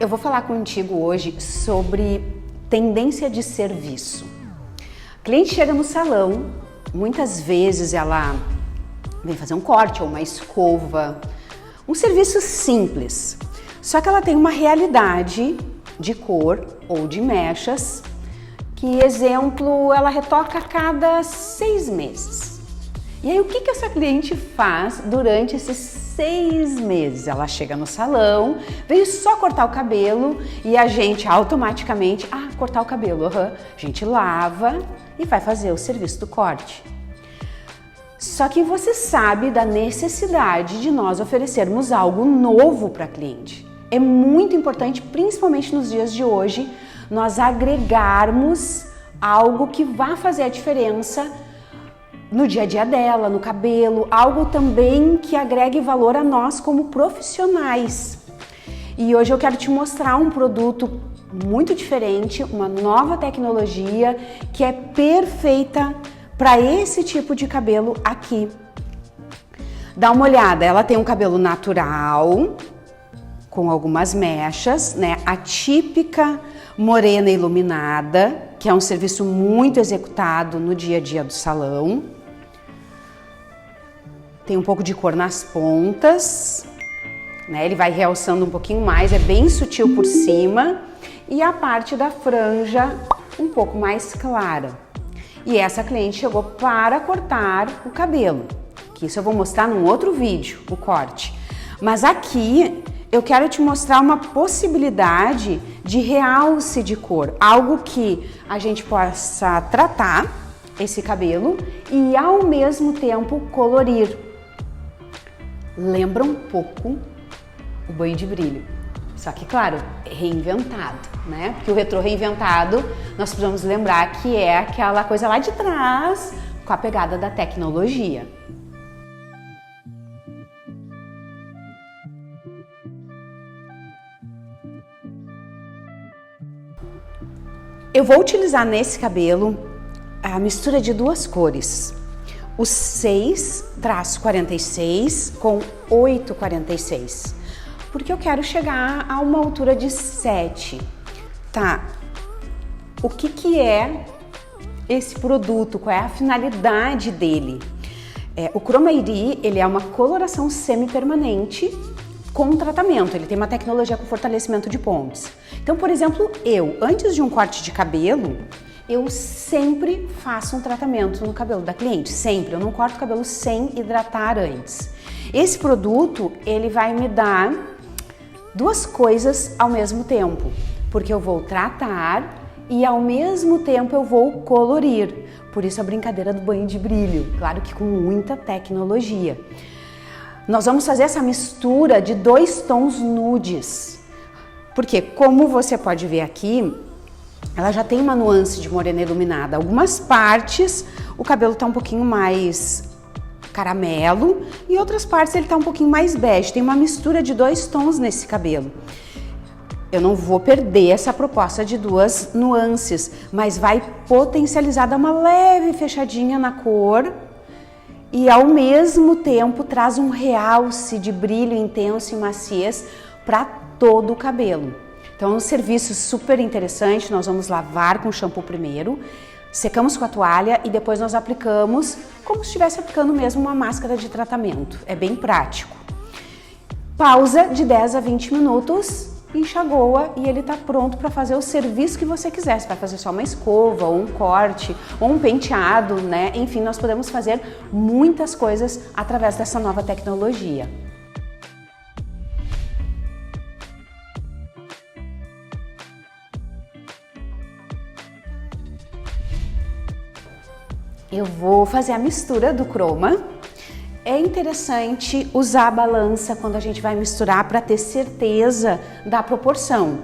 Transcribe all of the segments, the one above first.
Eu vou falar contigo hoje sobre tendência de serviço. A cliente chega no salão, muitas vezes ela vem fazer um corte ou uma escova, um serviço simples, só que ela tem uma realidade de cor ou de mechas que, exemplo, ela retoca a cada 6 meses. E aí o que essa cliente faz durante esses 6 meses? Ela chega no salão, veio só cortar o cabelo e a gente automaticamente, cortar o cabelo, a gente lava e vai fazer o serviço do corte. Só que você sabe da necessidade de nós oferecermos algo novo para a cliente. É muito importante, principalmente nos dias de hoje, nós agregarmos algo que vá fazer a diferença no dia a dia dela, no cabelo, algo também que agregue valor a nós como profissionais. E hoje eu quero te mostrar um produto muito diferente, uma nova tecnologia que é perfeita para esse tipo de cabelo aqui. Dá uma olhada, ela tem um cabelo natural, com algumas mechas, né? A típica morena iluminada, que é um serviço muito executado no dia a dia do salão. Tem um pouco de cor nas pontas, né? Ele vai realçando um pouquinho mais, é bem sutil por cima. E a parte da franja um pouco mais clara. E essa cliente chegou para cortar o cabelo, que isso eu vou mostrar num outro vídeo, o corte. Mas aqui eu quero te mostrar uma possibilidade de realce de cor, algo que a gente possa tratar esse cabelo e ao mesmo tempo colorir. Lembra um pouco o banho de brilho, só que claro, reinventado, né? Porque o retrô reinventado, nós precisamos lembrar que é aquela coisa lá de trás com a pegada da tecnologia. Eu vou utilizar nesse cabelo a mistura de 2 cores, o 6-46 com 8-46, porque eu quero chegar a uma altura de 7. Tá, o que é esse produto? Qual é a finalidade dele? O Chroma ID, ele é uma coloração semi-permanente com tratamento, ele tem uma tecnologia com fortalecimento de pontos. Então, por exemplo, antes de um corte de cabelo, eu sempre faço um tratamento no cabelo da cliente, sempre. Eu não corto o cabelo sem hidratar antes. Esse produto, ele vai me dar 2 coisas ao mesmo tempo, porque eu vou tratar e ao mesmo tempo eu vou colorir. Por isso a brincadeira do banho de brilho, claro que com muita tecnologia. Nós vamos fazer essa mistura de 2 tons nudes, porque como você pode ver aqui, ela já tem uma nuance de morena iluminada. Algumas partes o cabelo está um pouquinho mais caramelo e outras partes ele está um pouquinho mais bege. Tem uma mistura de 2 tons nesse cabelo. Eu não vou perder essa proposta de 2 nuances, mas vai potencializar, dar uma leve fechadinha na cor e ao mesmo tempo traz um realce de brilho intenso e maciez para todo o cabelo. Então é um serviço super interessante. Nós vamos lavar com shampoo primeiro, secamos com a toalha e depois nós aplicamos como se estivesse aplicando mesmo uma máscara de tratamento. É bem prático. Pausa de 10 a 20 minutos, enxagoa e ele está pronto para fazer o serviço que você quiser. Você vai fazer só uma escova, ou um corte, ou um penteado, né? Enfim, nós podemos fazer muitas coisas através dessa nova tecnologia. Eu vou fazer a mistura do Chroma. É interessante usar a balança quando a gente vai misturar para ter certeza da proporção.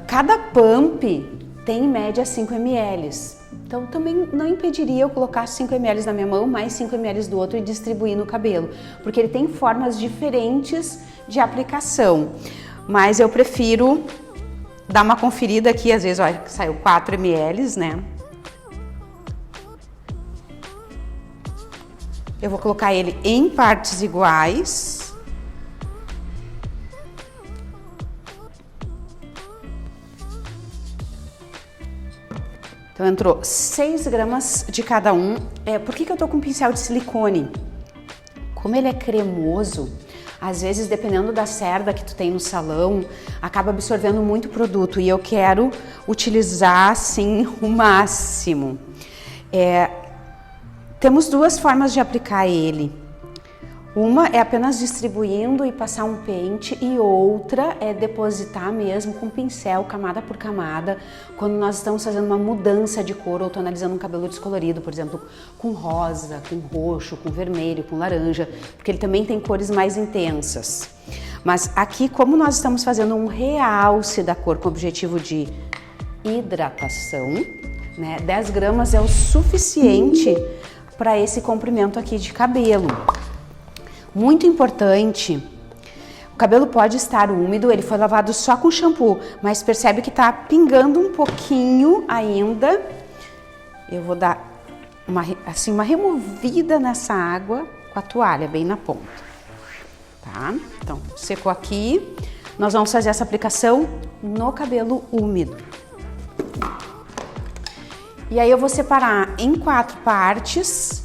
Cada pump tem em média 5 ml. Então também não impediria eu colocar 5 ml na minha mão, mais 5 ml do outro e distribuir no cabelo, porque ele tem formas diferentes de aplicação. Mas eu prefiro dar uma conferida aqui, às vezes olha, saiu 4 ml, né? Eu vou colocar ele em partes iguais. Então entrou 6 gramas de cada um. Por que eu tô com pincel de silicone? Como ele é cremoso, às vezes, dependendo da cerda que tu tem no salão, acaba absorvendo muito produto e eu quero utilizar, assim, o máximo. Temos 2 formas de aplicar ele. Uma é apenas distribuindo e passar um pente e outra é depositar mesmo com pincel, camada por camada, quando nós estamos fazendo uma mudança de cor ou tonalizando um cabelo descolorido, por exemplo, com rosa, com roxo, com vermelho, com laranja, porque ele também tem cores mais intensas. Mas aqui, como nós estamos fazendo um realce da cor com o objetivo de hidratação, né, 10 gramas é o suficiente para esse comprimento aqui de cabelo. Muito importante, o cabelo pode estar úmido, ele foi lavado só com shampoo, mas percebe que tá pingando um pouquinho ainda. Eu vou dar uma removida nessa água com a toalha, bem na ponta, tá? Então, secou aqui, nós vamos fazer essa aplicação no cabelo úmido. E aí eu vou separar em 4 partes,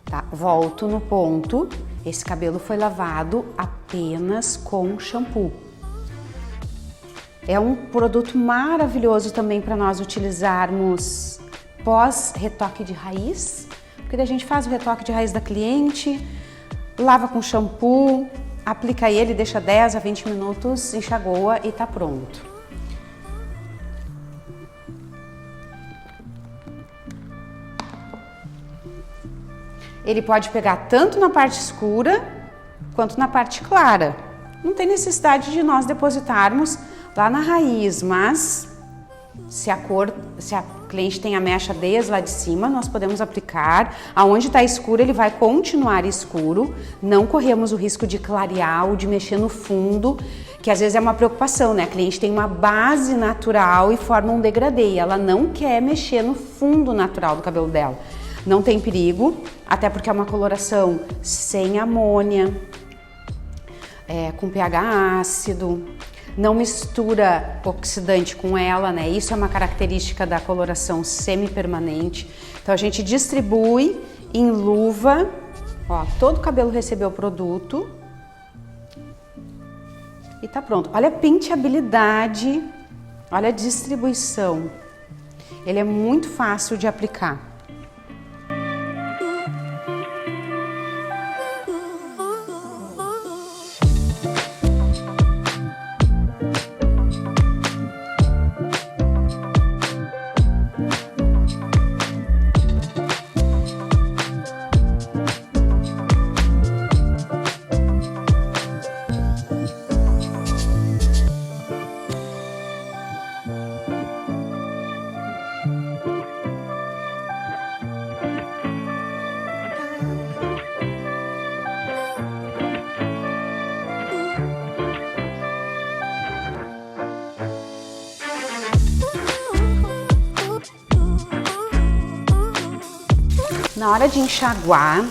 tá? Volto no ponto. Esse cabelo foi lavado apenas com shampoo. É um produto maravilhoso também para nós utilizarmos pós-retoque de raiz, porque daí a gente faz o retoque de raiz da cliente, lava com shampoo, aplica ele, deixa 10 a 20 minutos, enxagoa e tá pronto. Ele pode pegar tanto na parte escura quanto na parte clara. Não tem necessidade de nós depositarmos lá na raiz, mas se a cliente tem a mecha desde lá de cima, nós podemos aplicar. Aonde está escuro, ele vai continuar escuro. Não corremos o risco de clarear ou de mexer no fundo, que às vezes é uma preocupação, né? A cliente tem uma base natural e forma um degradê. Ela não quer mexer no fundo natural do cabelo dela. Não tem perigo, até porque é uma coloração sem amônia, com pH ácido, não mistura oxidante com ela, né? Isso é uma característica da coloração semi-permanente. Então a gente distribui em luva, ó, todo o cabelo recebeu o produto e tá pronto. Olha a penteabilidade, olha a distribuição. Ele é muito fácil de aplicar. Na hora de enxaguar,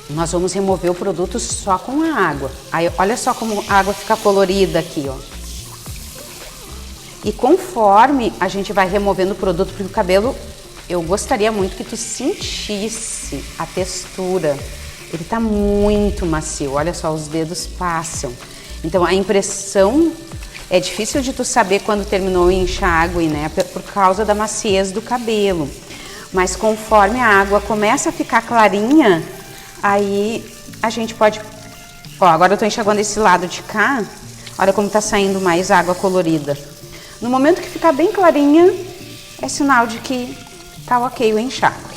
nós vamos remover o produto só com a água. Aí, olha só como a água fica colorida aqui, ó. E conforme a gente vai removendo o produto, porque o cabelo, eu gostaria muito que tu sentisse a textura. Ele tá muito macio, olha só, os dedos passam. Então a impressão é difícil de tu saber quando terminou o enxágue, né? Por causa da maciez do cabelo. Mas conforme a água começa a ficar clarinha, aí a gente pode... Ó, agora eu tô enxaguando esse lado de cá, olha como tá saindo mais água colorida. No momento que ficar bem clarinha, é sinal de que tá ok o enxágue.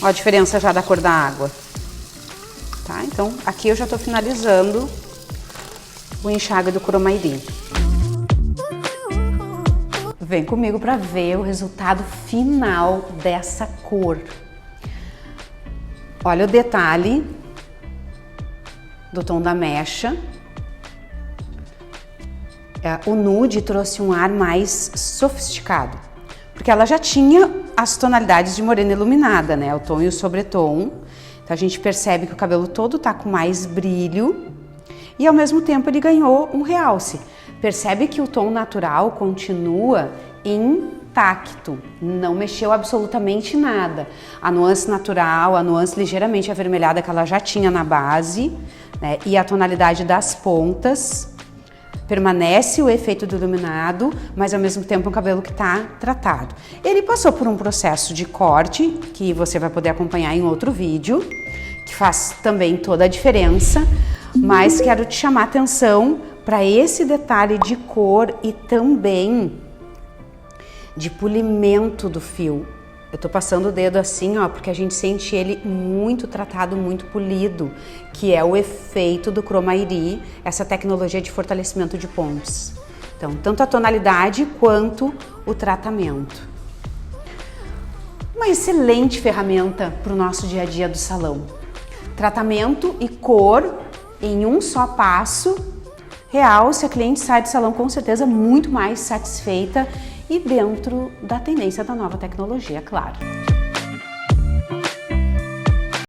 Ó a diferença já da cor da água. Tá? Então, aqui eu já tô finalizando o enxágue do Curumairi. Vem comigo para ver o resultado final dessa cor. Olha o detalhe do tom da mecha. O nude trouxe um ar mais sofisticado, porque ela já tinha as tonalidades de morena iluminada, né? O tom e o sobretom. Então a gente percebe que o cabelo todo tá com mais brilho. e ao mesmo tempo ele ganhou um realce. Percebe que o tom natural continua intacto, não mexeu absolutamente nada. A nuance natural, a nuance ligeiramente avermelhada que ela já tinha na base, né, e a tonalidade das pontas, permanece o efeito do iluminado, mas ao mesmo tempo um cabelo que está tratado. Ele passou por um processo de corte, que você vai poder acompanhar em outro vídeo, que faz também toda a diferença, mas quero te chamar a atenção para esse detalhe de cor e também de polimento do fio. Eu tô passando o dedo assim, ó, porque a gente sente ele muito tratado, muito polido, que é o efeito do Chroma ID, essa tecnologia de fortalecimento de pontes. Então, tanto a tonalidade quanto o tratamento. Uma excelente ferramenta para o nosso dia a dia do salão. Tratamento e cor em um só passo, realce, a cliente sai do salão com certeza muito mais satisfeita e dentro da tendência da nova tecnologia, claro.